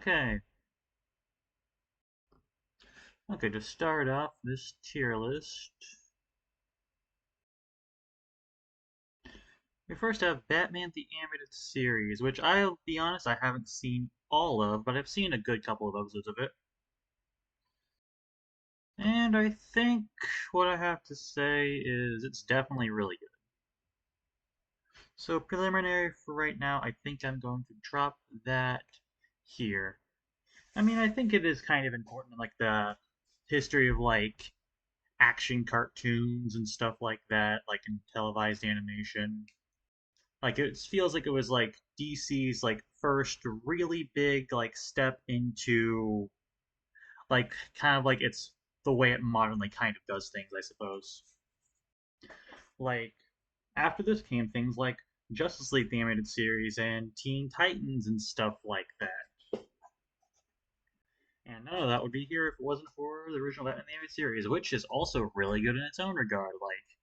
Okay. Okay, to start off this tier list, we first have Batman the Animated Series, which I'll be honest, I haven't seen all of, but I've seen a good couple of episodes of it. And I think what I have to say is it's definitely really good. So preliminary for right now, I think I'm going to drop that here. I mean, I think it is kind of important in like the history of like action cartoons and stuff like that, like in televised animation. Like it feels like it was like DC's like first really big like step into like kind of like it's the way it modernly kind of does things, I suppose. Like after this came things like Justice League the animated series and Teen Titans and stuff like that. And none of that would be here if it wasn't for the original Batman the animated series, which is also really good in its own regard. Like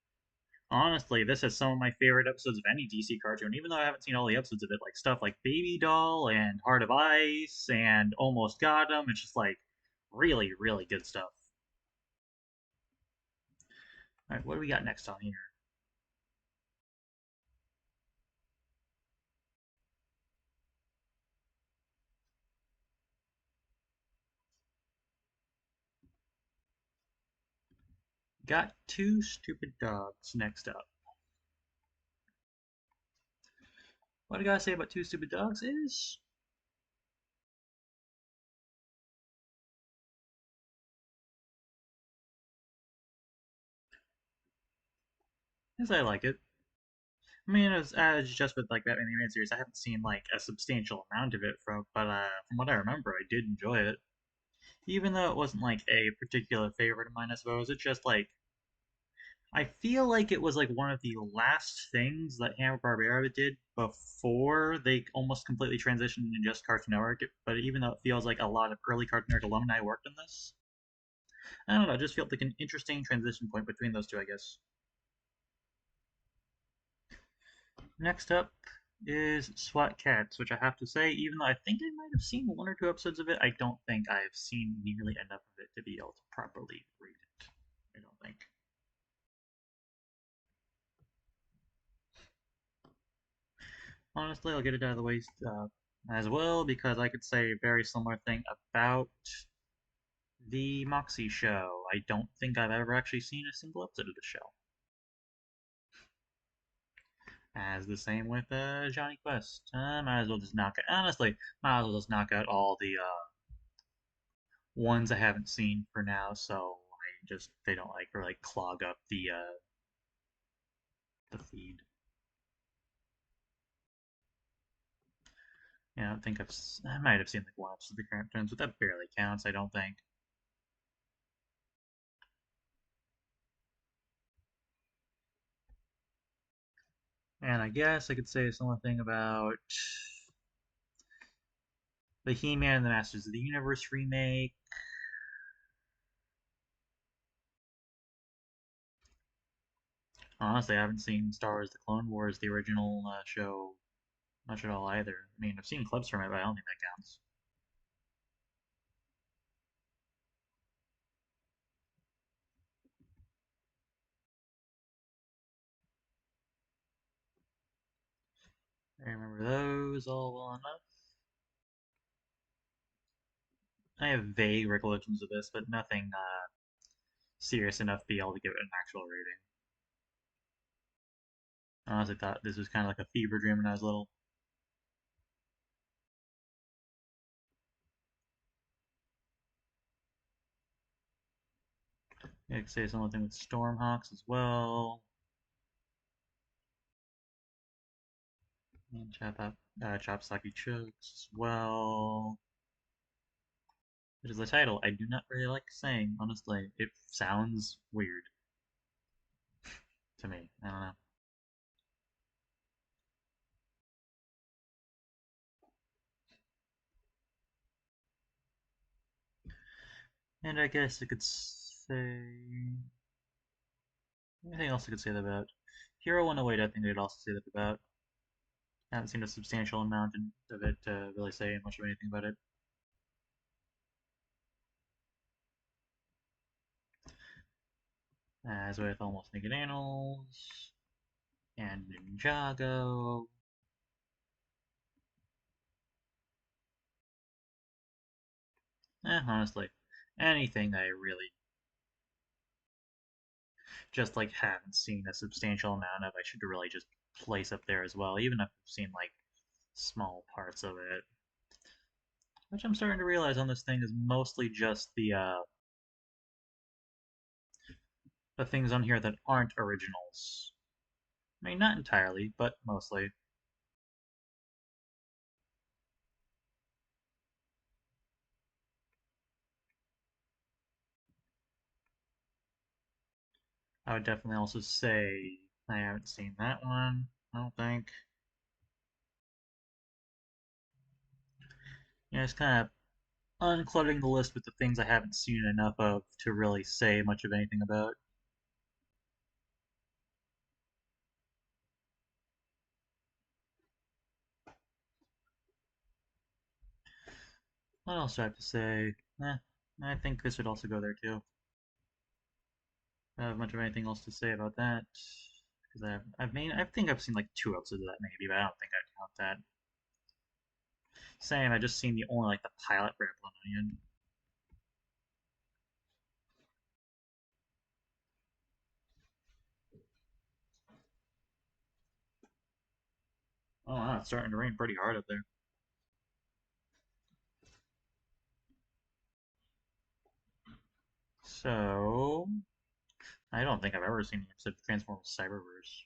honestly, this has some of my favorite episodes of any DC cartoon, even though I haven't seen all the episodes of it, like stuff like Baby Doll and Heart of Ice and Almost Got 'Em. It's just like really, really good stuff. All right, what do we got next on here? Got Two Stupid Dogs next up. What I gotta say about Two Stupid Dogs is, I like it. I mean, as just with like Batman the Animated Series, I haven't seen like a substantial amount of it from what I remember, I did enjoy it. Even though it wasn't like a particular favorite of mine, I suppose. It's just like I feel like it was like one of the last things that Hanna-Barbera did before they almost completely transitioned into just Cartoon Network. But even though it feels like a lot of early Cartoon Network alumni worked on this, I don't know. It just felt like an interesting transition point between those two, I guess. Next up is SWAT Cats, which I have to say, even though I think I might have seen one or two episodes of it, I don't think I've seen nearly enough of it to be able to properly rate it. I don't think. Honestly, I'll get it out of the way as well because I could say a very similar thing about the Moxie show. I don't think I've ever actually seen a single episode of the show. As the same with Johnny Quest. Might as well just knock it. Honestly, might as well just knock out all the ones I haven't seen for now, so I just they don't like clog up the feed. Yeah, I don't think I might have seen like one episode of the Current Turns, but that barely counts. I don't think. And I guess I could say something about the He-Man and the Masters of the Universe remake. Honestly, I haven't seen Star Wars: The Clone Wars, the original show, much at all either. I mean, I've seen clips from it, but I don't think that counts. I remember those all well enough. I have vague recollections of this, but nothing serious enough to be able to give it an actual rating. I honestly thought this was kind of like a fever dream when I was little. I could say something with Stormhawks as well. And Chopsocky Chokes as well. Which is the title I do not really like saying, honestly. It sounds weird to me. I don't know. And I guess I could say anything else I could say that about. Hero 108, I think I'd also say that about. I haven't seen a substantial amount of it to really say much of anything about it. as with Almost Naked Animals and Ninjago. Honestly, anything that I really just like haven't seen a substantial amount of, I should really just place up there as well, even if I've seen like small parts of it. Which I'm starting to realize on this thing is mostly just the things on here that aren't originals. I mean, not entirely, but mostly. I would definitely also say I haven't seen that one, I don't think. Yeah, it's kind of uncluttering the list with the things I haven't seen enough of to really say much of anything about. What else do I have to say? I think this would also go there too. I don't have much of anything else to say about that. Because I think I've seen like 2 episodes of that maybe, but I don't think I'd count that. Same, I just seen the only like the pilot for Onion. Oh wow, it's starting to rain pretty hard up there. So I don't think I've ever seen an episode of Transformers Cyberverse.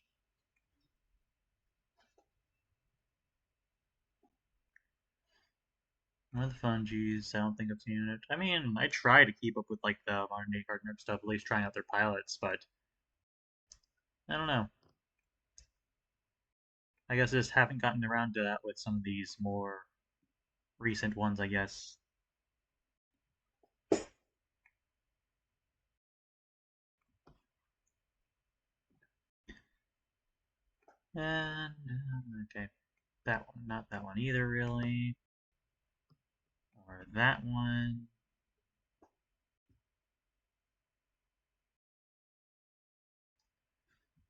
With Fungies, I don't think I've seen it. I mean, I try to keep up with like the modern day Cartoon Network stuff, at least trying out their pilots, but I don't know. I guess I just haven't gotten around to that with some of these more recent ones, I guess. And okay, that one, not that one either, really, or that one.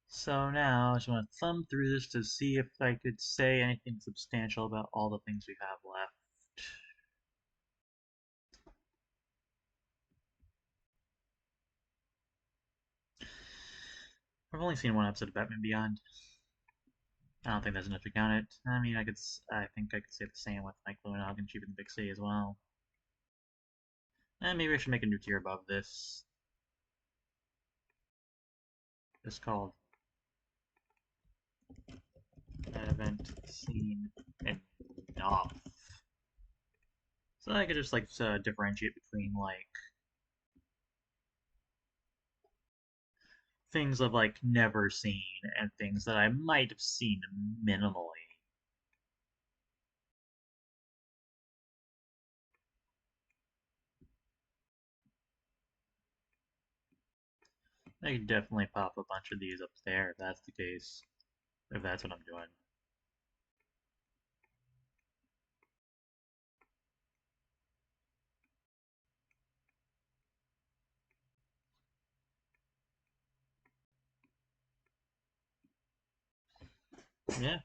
So now I just want to thumb through this to see if I could say anything substantial about all the things we have left. I've only seen 1 episode of Batman Beyond. I don't think that's enough to count it. I mean, I think I could say the same with Mike Lewinog and Chief in the Big City as well. And maybe I should make a new tier above this. It's called Haven't Seen Enough. So I could just like differentiate between like things I've like never seen and things that I might have seen minimally. I could definitely pop a bunch of these up there if that's the case. If that's what I'm doing. Yeah.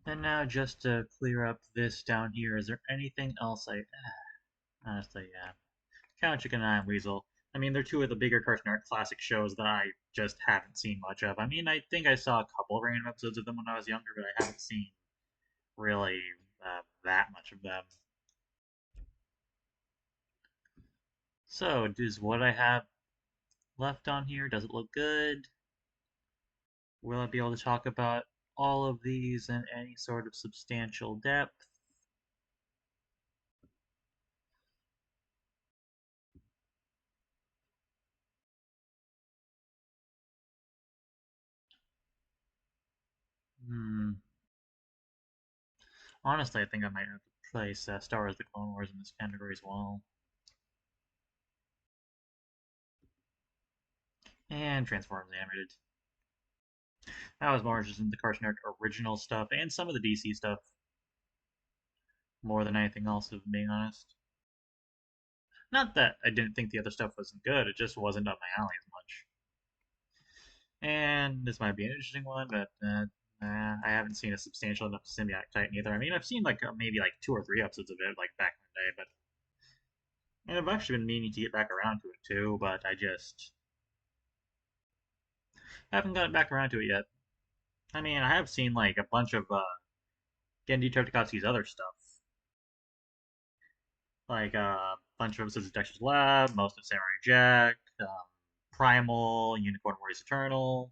And now just to clear up this down here, is there anything else honestly, yeah. Count Chicken and I and Weasel. I mean, they're two of the bigger Cartoon Network classic shows that I just haven't seen much of. I mean, I think I saw a couple of random episodes of them when I was younger, but I haven't seen really that much of them. So, does what I have left on here, does it look good? Will I be able to talk about all of these in any sort of substantial depth? Hmm. Honestly, I think I might have to place Star Wars: The Clone Wars in this category as well, and Transformers Animated. I was more interested in the Cartoon Network original stuff and some of the DC stuff more than anything else, if I'm being honest. Not that I didn't think the other stuff wasn't good, it just wasn't up my alley as much. And this might be an interesting one, but I haven't seen a substantial enough Symbiotic Titan either. I mean, I've seen like maybe like 2 or 3 episodes of it, like back in the day, but and I've actually been meaning to get back around to it too, but I just haven't gotten back around to it yet. I mean, I have seen like a bunch of Gendy Tartakovsky's other stuff, like a bunch of episodes of Dexter's Lab, most of Samurai Jack, Primal, Unicorn Warriors Eternal,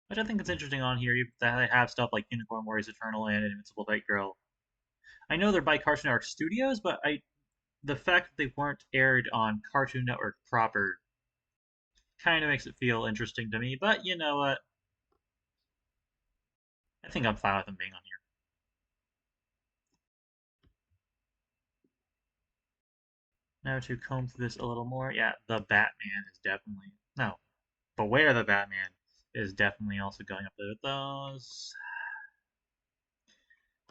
which I think is interesting on here that they have stuff like Unicorn Warriors Eternal and Invincible Fight Girl. I know they're by Cartoon Network Studios, but the fact that they weren't aired on Cartoon Network proper kind of makes it feel interesting to me. But you know what? I think I'm fine with them being on here. Now to comb through this a little more, yeah, the Batman is definitely no. Beware the Batman is definitely also going up there with those.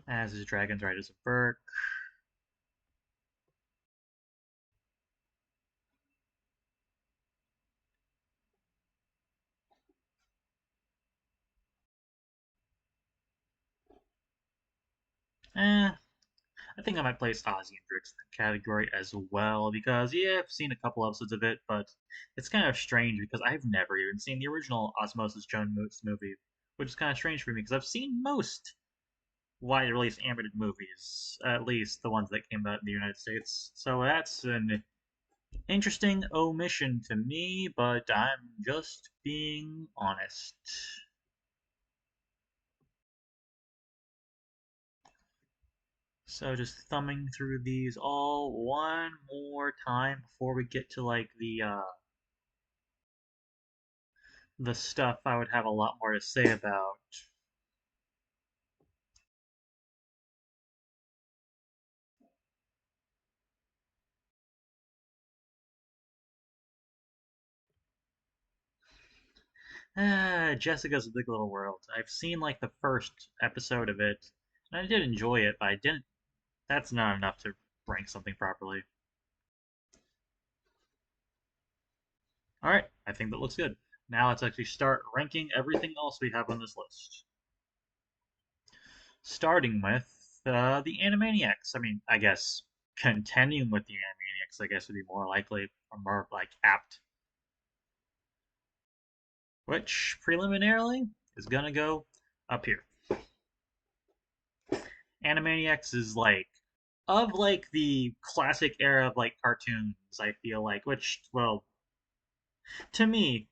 As is Dragon's Riders of Berk. Eh, I think I might place Ozzy and Drix in that category as well because yeah, I've seen a couple episodes of it, but it's kind of strange because I've never even seen the original Osmosis Jones movie, which is kind of strange for me because I've seen most widely released animated movies, at least the ones that came out in the United States. So that's an interesting omission to me, but I'm just being honest. So just thumbing through these all one more time before we get to like the stuff I would have a lot more to say about. Jessica's a Big Little World. I've seen like the first episode of it, and I did enjoy it, but I didn't. That's not enough to rank something properly. All right, I think that looks good. Now let's actually start ranking everything else we have on this list. Starting with the Animaniacs. I mean, I guess continuing with the Animaniacs, I guess would be more likely or more like apt. Which preliminarily is gonna go up here. Animaniacs is like of like the classic era of like cartoons. I feel like, which well, to me,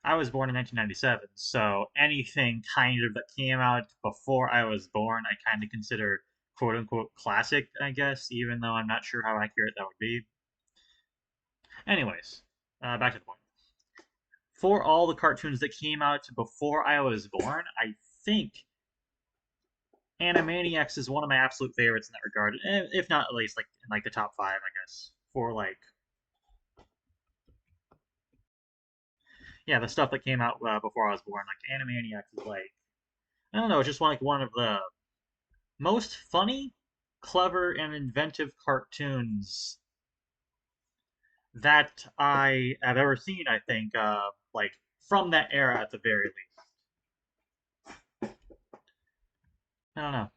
I was born in 1997, so anything kind of that came out before I was born, I kind of consider quote unquote classic, I guess, even though I'm not sure how accurate that would be. Anyways, back to the point. For all the cartoons that came out before I was born, I think Animaniacs is one of my absolute favorites in that regard, if not at least like in like the top five, I guess. For like, yeah, the stuff that came out before I was born, like Animaniacs is like I don't know, it's just like one of the most funny, clever, and inventive cartoons that I have ever seen. I think, like from that era at the very least. I don't know.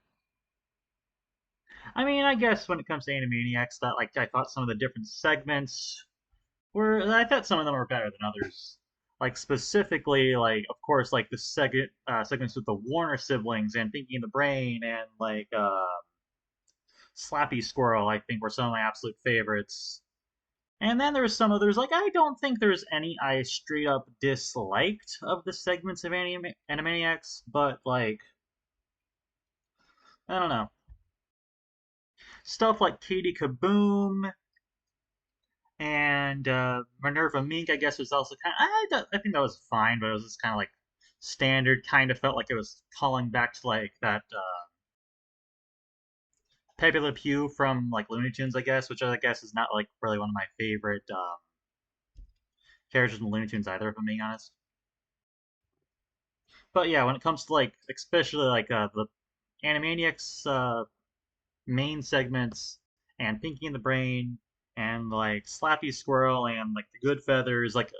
I mean, I guess when it comes to Animaniacs, that like I thought some of the different segments were, I thought some of them were better than others. Like specifically, like of course, like the segments with the Warner siblings and Pinky and the Brain and like Slappy Squirrel, I think were some of my absolute favorites. And then there's some others, like, I don't think there's any I straight up disliked of the segments of Animaniacs, but, like, I don't know. Stuff like Katie Kaboom and Minerva Mink, I guess, was also kind of, I think that was fine, but it was just kind of like standard, kind of felt like it was calling back to, like, that Pepe Le Pew from, like, Looney Tunes, I guess, which I guess is not, like, really one of my favorite characters in Looney Tunes either, if I'm being honest. But yeah, when it comes to like, especially like the Animaniacs main segments and Pinky and the Brain and like Slappy Squirrel and like the Good Feathers. Like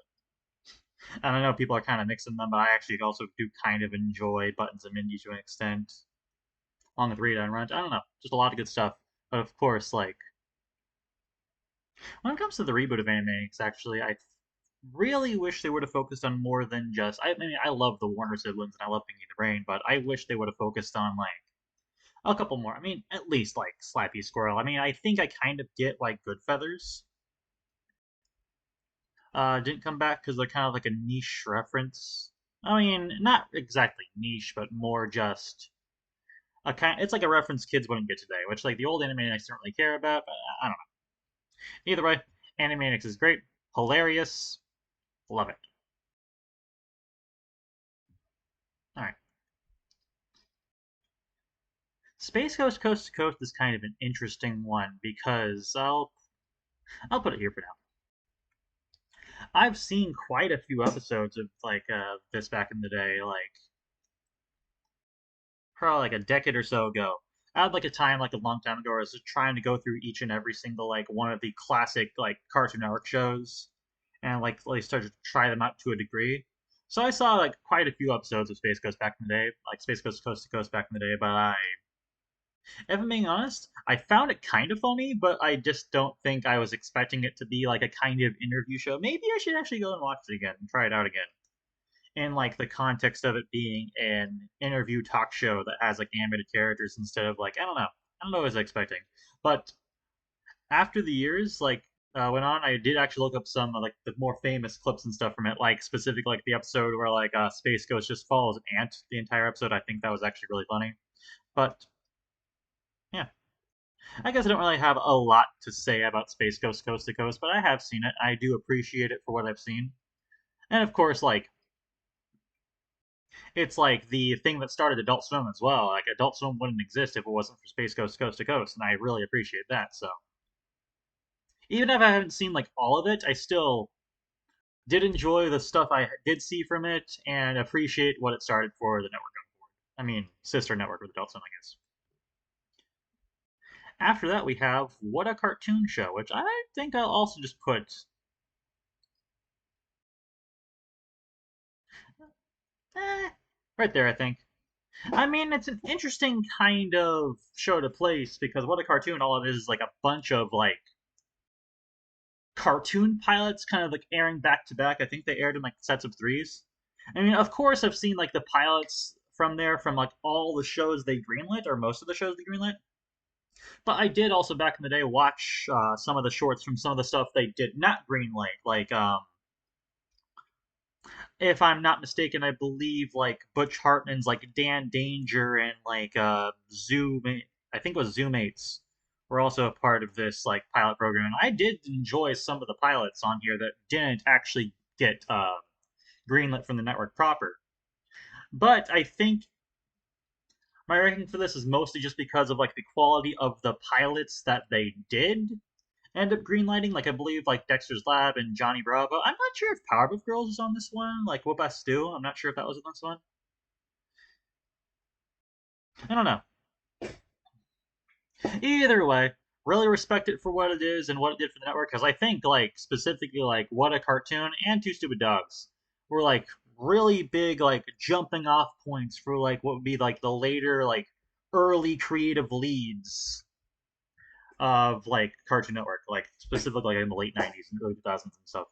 I don't know, people are kind of mixing them, but I actually also do kind of enjoy Buttons and Mindy to an extent, along with Rita and Runch. I don't know, just a lot of good stuff. But of course, like when it comes to the reboot of Animaniacs, actually, I really wish they would have focused on more than just. I mean, I love the Warner siblings and I love Pinky and the Brain, but I wish they would have focused on like a couple more. I mean, at least like Slappy Squirrel. I mean, I think I kind of get like Good Feathers. Didn't come back because they're kind of like a niche reference. I mean, not exactly niche, but more just a kind. It's like a reference kids wouldn't get today, which like the old Animaniacs don't really care about. But I don't know. Either way, Animaniacs is great, hilarious, love it. All right, Space Ghost Coast to Coast is kind of an interesting one because I'll put it here for now. I've seen quite a few episodes of like this back in the day, like probably like a decade or so ago. I had like a time like a long time ago where I was just trying to go through each and every single like one of the classic like Cartoon Network shows and like really started to try them out to a degree. So I saw like quite a few episodes of Space Ghost back in the day, like Space Ghost Coast to Coast back in the day, but if I'm being honest, I found it kind of funny, but I just don't think I was expecting it to be like a kind of interview show. Maybe I should actually go and watch it again and try it out again in like the context of it being an interview talk show that has like animated characters instead of like I don't know what I was expecting. But after the years like went on, I did actually look up some like the more famous clips and stuff from it, like specific like the episode where like Space Ghost just follows an ant the entire episode. I think that was actually really funny. But yeah, I guess I don't really have a lot to say about Space Ghost Coast to Coast, but I have seen it. I do appreciate it for what I've seen. And of course, like it's like the thing that started Adult Swim as well. Like Adult Swim wouldn't exist if it wasn't for Space Ghost Coast to Coast, and I really appreciate that. So even if I haven't seen like all of it, I still did enjoy the stuff I did see from it and appreciate what it started for the network. I mean, sister network with Adult Swim, I guess. After that, we have What a Cartoon Show, which I think I'll also just put eh, right there. I think. I mean, it's an interesting kind of show to place because What a Cartoon, all it is like a bunch of like cartoon pilots kind of like airing back to back. I think they aired in like sets of threes. I mean, of course, I've seen like the pilots from there from like all the shows they greenlit or most of the shows they greenlit. But I did also back in the day watch some of the shorts from some of the stuff they did not greenlight, like if I'm not mistaken, I believe like Butch Hartman's like Dan Danger and like I think it was Zoomates were also a part of this like pilot program. And I did enjoy some of the pilots on here that didn't actually get greenlit from the network proper. But I think my ranking for this is mostly just because of like the quality of the pilots that they did end up greenlighting. Like I believe like Dexter's Lab and Johnny Bravo. I'm not sure if Powerpuff Girls is on this one. Like What Best Do. I'm not sure if that was on this one. I don't know. Either way, really respect it for what it is and what it did for the network. Because I think like specifically like What a Cartoon and Two Stupid Dogs were like really big like jumping off points for like what would be like the later like early creative leads of like Cartoon Network, like specifically like in the late '90s and early 2000s and stuff.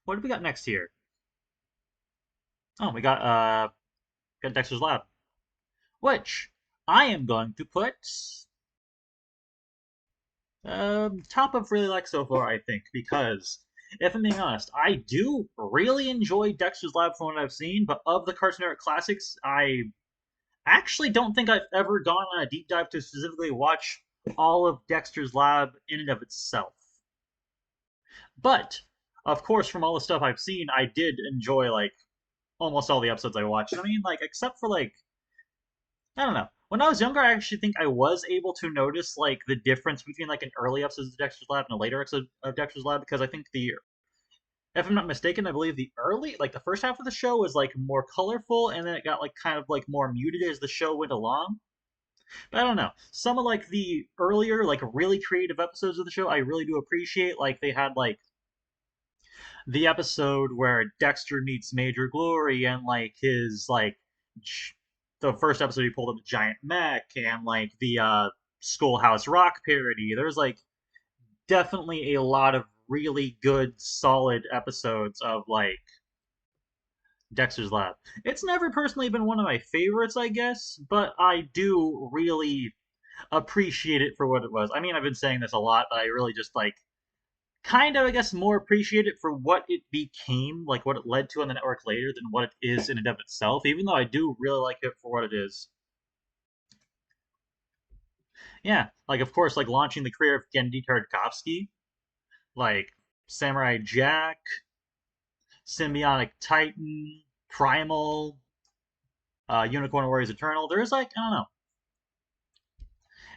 What do we got next here? Oh, we got Dexter's Lab, which I am going to put top of really like so far. I think because if I'm being honest, I do really enjoy Dexter's Lab from what I've seen, but of the Cartoon Network classics, I actually don't think I've ever gone on a deep dive to specifically watch all of Dexter's Lab in and of itself. But of course, from all the stuff I've seen, I did enjoy like almost all the episodes I watched. I mean, like except for like I don't know. When I was younger, I actually think I was able to notice like the difference between like an early episode of Dexter's Lab and a later episode of Dexter's Lab because I think if I'm not mistaken, I believe the early like the first half of the show was like more colorful and then it got like kind of like more muted as the show went along. But I don't know. Some of like the earlier, like really creative episodes of the show, I really do appreciate. Like they had like the episode where Dexter meets Major Glory and like his like the first episode he pulled up a giant mech and like the Schoolhouse Rock parody. There's like definitely a lot of really good solid episodes of like Dexter's Lab. It's never personally been one of my favorites, I guess, but I do really appreciate it for what it was. I mean, I've been saying this a lot, but I really just like kind of, I guess, more appreciate it for what it became, like what it led to on the network later than what it is in and of itself, even though I do really like it for what it is. Yeah, like, of course, like launching the career of Genndy Tartakovsky, like Samurai Jack, Symbiotic Titan, Primal, Unicorn Warriors Eternal. There's like, I don't know.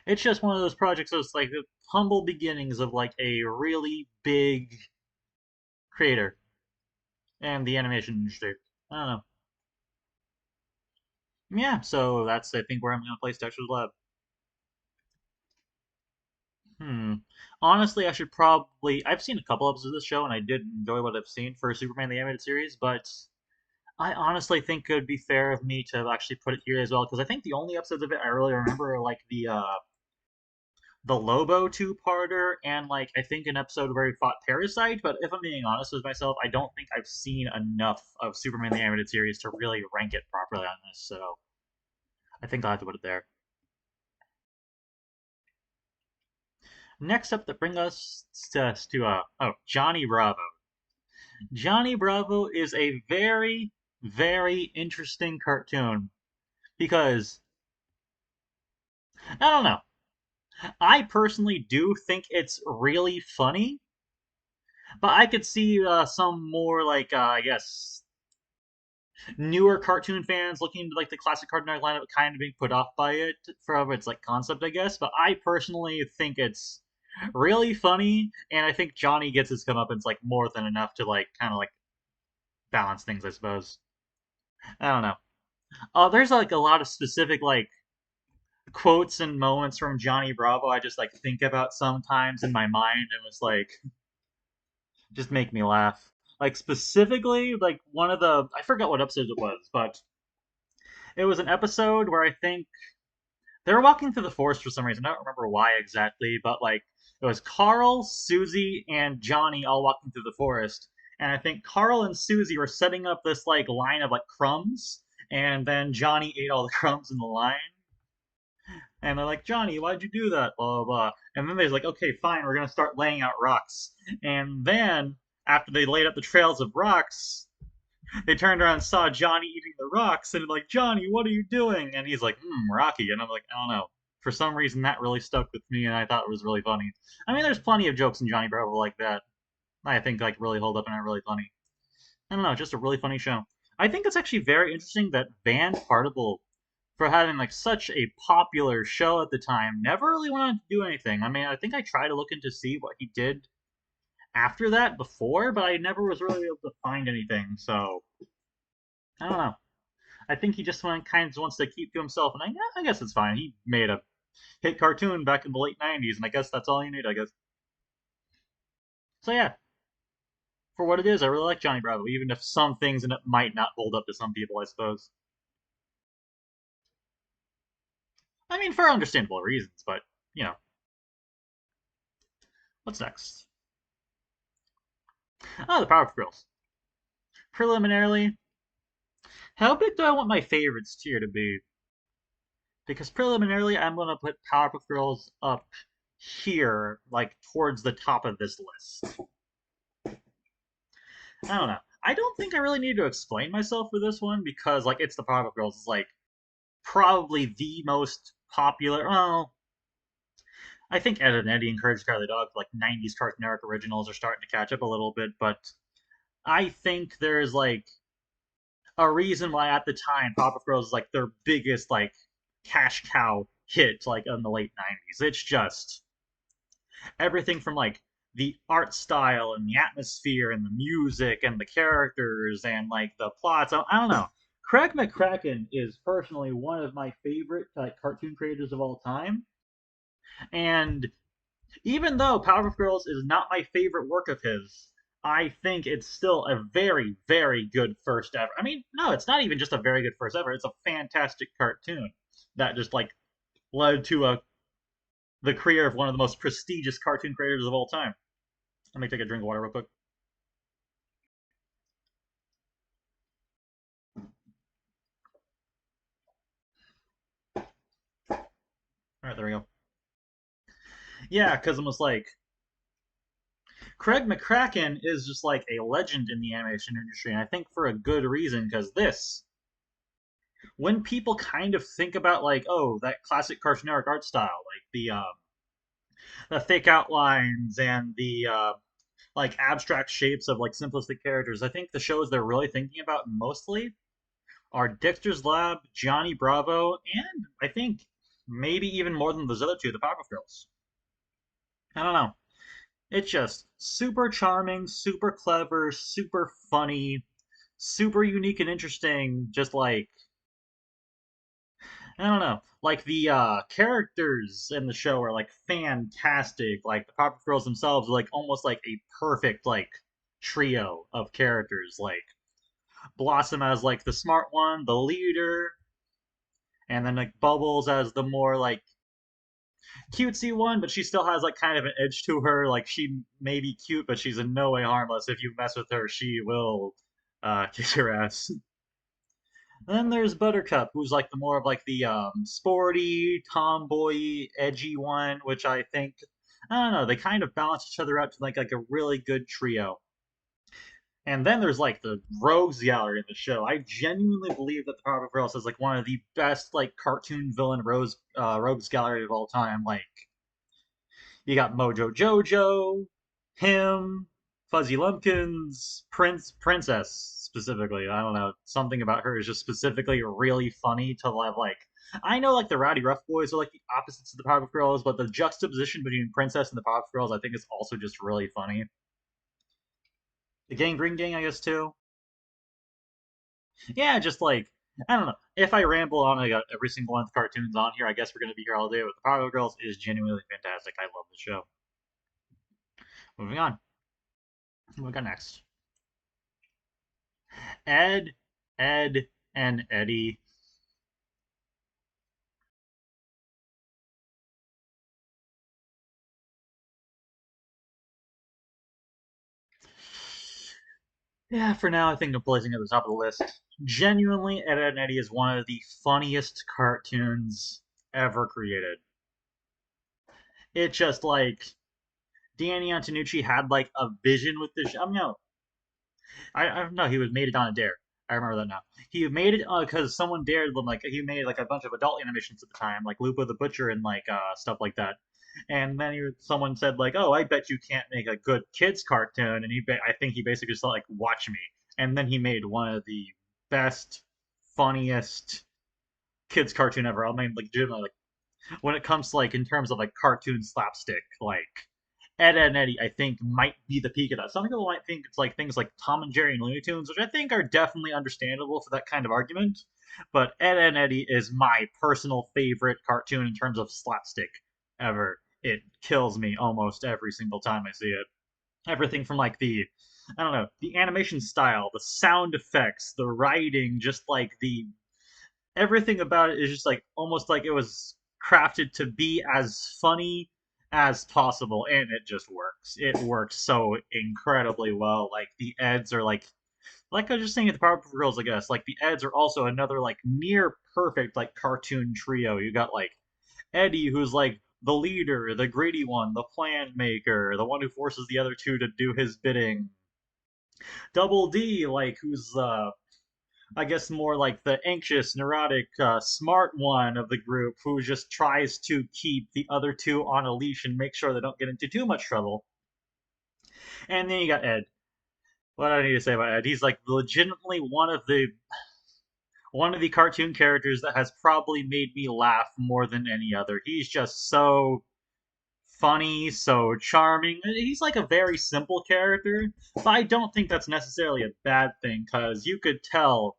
It's just one of those projects that's like the humble beginnings of like a really big creator and the animation industry. I don't know. Yeah, so that's I think where I'm gonna place Dexter's Lab. Hmm. Honestly, I should probably. I've seen a couple episodes of this show, and I did enjoy what I've seen for Superman the Animated Series. But I honestly think it would be fair of me to actually put it here as well, because I think the only episodes of it I really remember are like the Lobo two-parter and like I think an episode where he fought Parasite. But if I'm being honest with myself, I don't think I've seen enough of Superman the Animated Series to really rank it properly on this. So I think I'll have to put it there. Next up, that brings us to Johnny Bravo. Johnny Bravo is a very very interesting cartoon because I don't know. I personally do think it's really funny, but I could see some more like I guess newer cartoon fans looking to like the classic Cartoon Network lineup kind of being put off by it for its like concept, I guess. But I personally think it's really funny, and I think Johnny gets his comeuppance like more than enough to like kind of like balance things, I suppose. I don't know. There's like a lot of specific like quotes and moments from Johnny Bravo I just like think about sometimes in my mind and was like just make me laugh. Like specifically, like one of the I forgot what episode it was, but it was an episode where I think they were walking through the forest for some reason. I don't remember why exactly, but like it was Carl, Susie, and Johnny all walking through the forest. And I think Carl and Susie were setting up this like line of like crumbs, and then Johnny ate all the crumbs in the line. And they're like, Johnny, why'd you do that? Blah blah blah. And then they're like, okay, fine, we're gonna start laying out rocks. And then after they laid out the trails of rocks, they turned around and saw Johnny eating the rocks and like, Johnny, what are you doing? And he's like, Rocky. And I'm like, I don't know. For some reason, that really stuck with me, and I thought it was really funny. I mean, there's plenty of jokes in Johnny Bravo like that. I think like really hold up and are really funny. I don't know, just a really funny show. I think it's actually very interesting that Van Particle, for having like such a popular show at the time, never really wanted to do anything. I mean, I think I tried to look into see what he did after that before, but I never was really able to find anything. So I don't know. I think he just kind of wants to keep to himself, and I guess it's fine. He made a hit cartoon back in the late '90s, and I guess that's all you need. I guess. So yeah, for what it is, I really like Johnny Bravo, even if some things in it might not hold up to some people, I suppose. I mean, for understandable reasons, but you know, what's next? Oh, the Powerpuff Girls. Preliminarily, how big do I want my favorites tier to be? Because preliminarily, I'm gonna put Powerpuff Girls up here, like towards the top of this list. I don't know. I don't think I really need to explain myself for this one because like it's the Powerpuff Girls is like probably the most popular. Well, I think Ed and Eddy encouraged Carly Dog like '90s Cartoon Network originals are starting to catch up a little bit, but I think there's like a reason why at the time Powerpuff Girls is like their biggest like cash cow hit like in the late '90s. It's just everything from like the art style and the atmosphere and the music and the characters and like the plots. I don't know. Craig McCracken is personally one of my favorite cartoon creators of all time, and even though Powerpuff Girls is not my favorite work of his, I think it's still a very, very good first ever. I mean, no, it's not even just a very good first ever. It's a fantastic cartoon that just led to the career of one of the most prestigious cartoon creators of all time. Let me take a drink of water real quick. All right, there we go. Yeah, because I'm just Craig McCracken is just like a legend in the animation industry, and I think for a good reason. Because when people kind of think about oh, that classic Cartoon Network art style, like the thick outlines and the abstract shapes of simplistic characters, I think the shows they're really thinking about mostly are Dexter's Lab, Johnny Bravo, and I think maybe even more than those other two, the Powerpuff Girls. I don't know. It's just super charming, super clever, super funny, super unique and interesting. Just I don't know. Like the characters in the show are fantastic. Like the Powerpuff Girls themselves are almost like a perfect trio of characters. Like Blossom as the smart one, the leader, and then Bubbles as the more cutesy one, but she still has kind of an edge to her. Like she may be cute, but she's in no way harmless. If you mess with her, she will kick your ass. Then there's Buttercup, who's the more of the sporty, tomboy, edgy one, which I think I don't know, they kind of balance each other out to a really good trio. And then there's the Rogues Gallery in the show. I genuinely believe that the Powerpuff Girls is one of the best cartoon villain Rogues Gallery of all time. Like you got Mojo Jojo, him, Fuzzy Lumpkins, Princess specifically. I don't know. Something about her is just specifically really funny to I know the Rowdy Rough Boys are the opposites of the Powerpuff Girls, but the juxtaposition between Princess and the Powerpuff Girls I think is also just really funny. The Gang Green Gang, I guess too. Yeah, just I don't know. If I ramble on every single one of the cartoons on here, I guess we're gonna be here all day. But the Powerpuff Girls is genuinely fantastic. I love the show. Moving on. What we got next? Ed, Ed, and Eddy. Yeah, for now, I think I'm placing at the top of the list. Genuinely, Ed, Ed, and Eddy is one of the funniest cartoons ever created. It just Danny Antonucci had a vision with this. I mean, no, I don't know. He was made it on a dare. I remember that now. He made it because someone dared them. He made a bunch of adult animations at the time, like Lupo the Butcher and stuff like that. And then someone said "Oh, I bet you can't make a good kids cartoon." And I think he basically just "Watch me." And then he made one of the best, funniest kids cartoon ever. I mean, legitimately, when it comes to in terms of cartoon slapstick, Ed, Ed and Eddy, I think, might be the peak of that. Some people might think it's things like Tom and Jerry and Looney Tunes, which I think are definitely understandable for that kind of argument. But Ed, Ed and Eddy is my personal favorite cartoon in terms of slapstick ever. It kills me almost every single time I see it. Everything from I don't know, the animation style, the sound effects, the writing, just the everything about it is just almost like it was crafted to be as funny as possible, and it just works. It works so incredibly well. The Eds are I was just saying at the Powerpuff Girls, I guess. The Eds are also another near perfect cartoon trio. You got Eddy, who's the leader, the greedy one, the plan maker, the one who forces the other two to do his bidding. Double D, who's I guess more the anxious, neurotic, smart one of the group who just tries to keep the other two on a leash and make sure they don't get into too much trouble. And then you got Ed. What do I need to say about Ed? He's legitimately one of the cartoon characters that has probably made me laugh more than any other. He's just so funny, so charming. He's a very simple character, but I don't think that's necessarily a bad thing because you could tell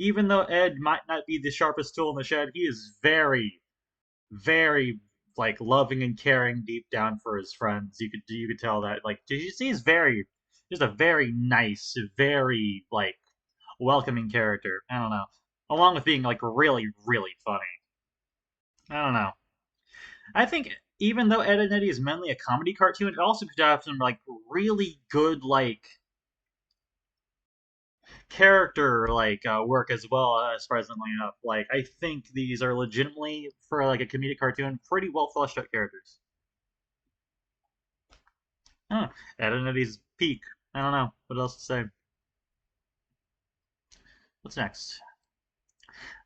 even though Ed might not be the sharpest tool in the shed, he is very, very like loving and caring deep down for his friends. You could tell that. Like, did you see? He's very just a very nice, very like welcoming character. I don't know. Along with being like really, really funny. I don't know. I think even though Ed and Eddy is mainly a comedy cartoon, it also could have some like really good like character like work as well. Surprisingly enough, like I think these are legitimately for like a comedic cartoon pretty well fleshed out characters. Huh. Ed and Eddy's peak. I don't know what else to say. What's next?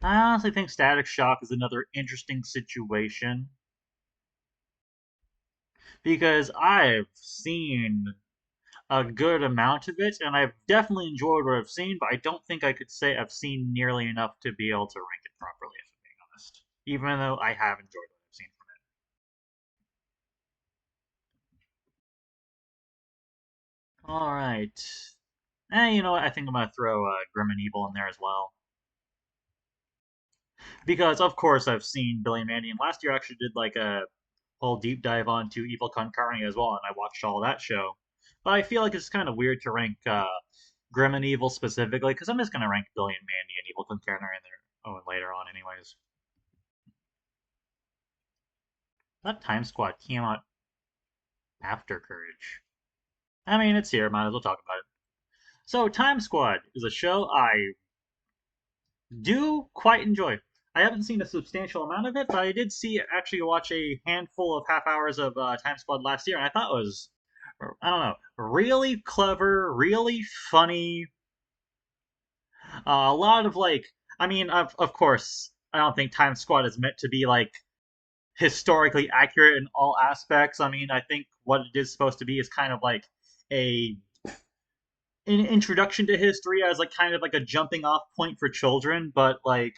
I honestly think Static Shock is another interesting situation because I've seen a good amount of it, and I've definitely enjoyed what I've seen, but I don't think I could say I've seen nearly enough to be able to rank it properly, if I'm being honest. Even though I have enjoyed what I've seen from it. Alright. You know what? I think I'm gonna throw Grim and Evil in there as well. Because, of course, I've seen Billy and Mandy, and last year I actually did like a whole deep dive onto Evil Con Carne as well, and I watched all that show. But I feel like it's kind of weird to rank Grim and Evil specifically, because I'm just gonna rank Billy and Mandy and Evil Con Carne in there. Oh, and later on, anyways. That Time Squad came out after Courage. I mean, it's here. Might as well talk about it. So, Time Squad is a show I do quite enjoy. I haven't seen a substantial amount of it, but I did see actually watch a handful of half hours of Time Squad last year, and I thought it was, I don't know, really clever, really funny. A lot of like, I mean, of course, I don't think Time Squad is meant to be like historically accurate in all aspects. I mean, I think what it is supposed to be is kind of like a an introduction to history as like kind of like a jumping off point for children, but like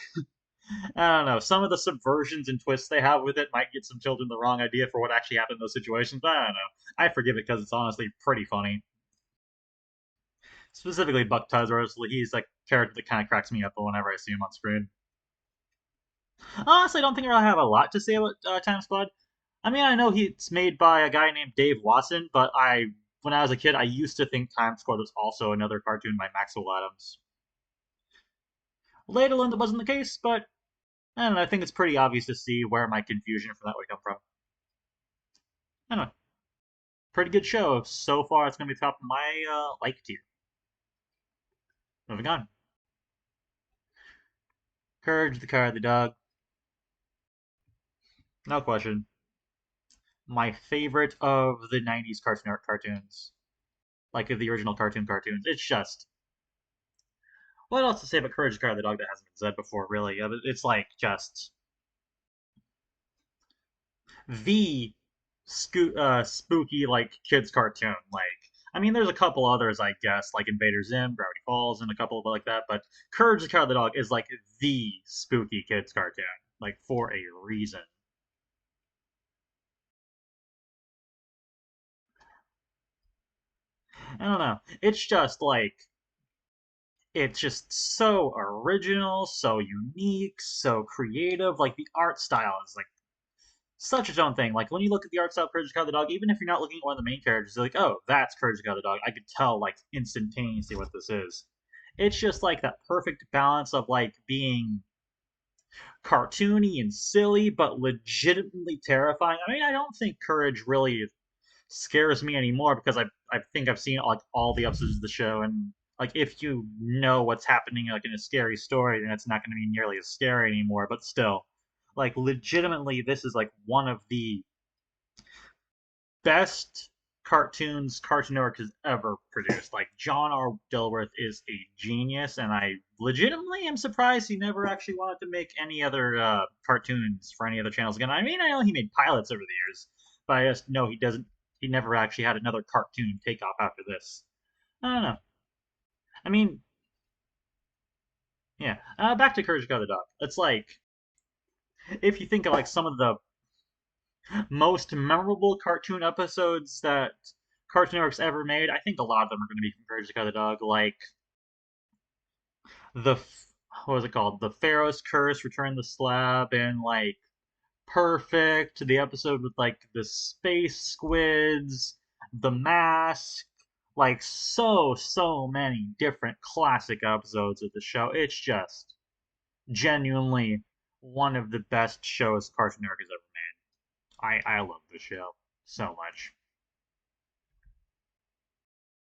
I don't know, some of the subversions and twists they have with it might get some children the wrong idea for what actually happened in those situations. But I don't know. I forgive it because it's honestly pretty funny. Specifically, Buck Tuzz, he's like a character that kind of cracks me up whenever I see him on screen. Honestly, I don't think I have a lot to say about Time Squad. I mean, I know he's made by a guy named Dave Watson, but when I was a kid, I used to think Time Squad was also another cartoon by Maxwell Adams. Later learned that wasn't the case, but I don't know. I think it's pretty obvious to see where my confusion for that would come from. Anyway, pretty good show. So far, it's going to be top of my like tier. Moving on. Courage the Cowardly Dog. No question. My favorite of the 90s Cartoon Network cartoons. Like of the original cartoons. It's just. What else to say about Courage the Cowardly Dog that hasn't been said before, really? It's like just the spooky like kids cartoon. Like, I mean, there's a couple others, I guess, like Invader Zim, Gravity Falls, and a couple of like that. But Courage the Cowardly Dog is like the spooky kids cartoon, like for a reason. I don't know. It's just so original, so unique, so creative. Like the art style is like such its own thing. Like when you look at the art style of Courage the Cowardly Dog, even if you're not looking at one of the main characters, you're like, oh, that's Courage the Cowardly Dog. I could tell like instantaneously what this is. It's just like that perfect balance of like being cartoony and silly, but legitimately terrifying. I mean, I don't think Courage really scares me anymore because I think I've seen like all the episodes of the show, and like if you know what's happening like in a scary story, then it's not going to be nearly as scary anymore. But still, like legitimately, this is like one of the best cartoons Cartoon Network has ever produced. Like John R. Dilworth is a genius, and I legitimately am surprised he never actually wanted to make any other cartoons for any other channels again. I mean, I know he made pilots over the years, but I just know he doesn't. He never actually had another cartoon take off after this. I don't know. I mean, yeah. Back to Courage the Cowardly Dog. It's like if you think of like some of the most memorable cartoon episodes that Cartoon Network's ever made, I think a lot of them are going to be from Courage the Cowardly Dog. Like the what was it called? The Pharaoh's Curse, Return the Slab, and like Perfect, the episode with like the space squids, the mask, like so many different classic episodes of the show. It's just genuinely one of the best shows Cartoon Network has ever made. I love the show so much.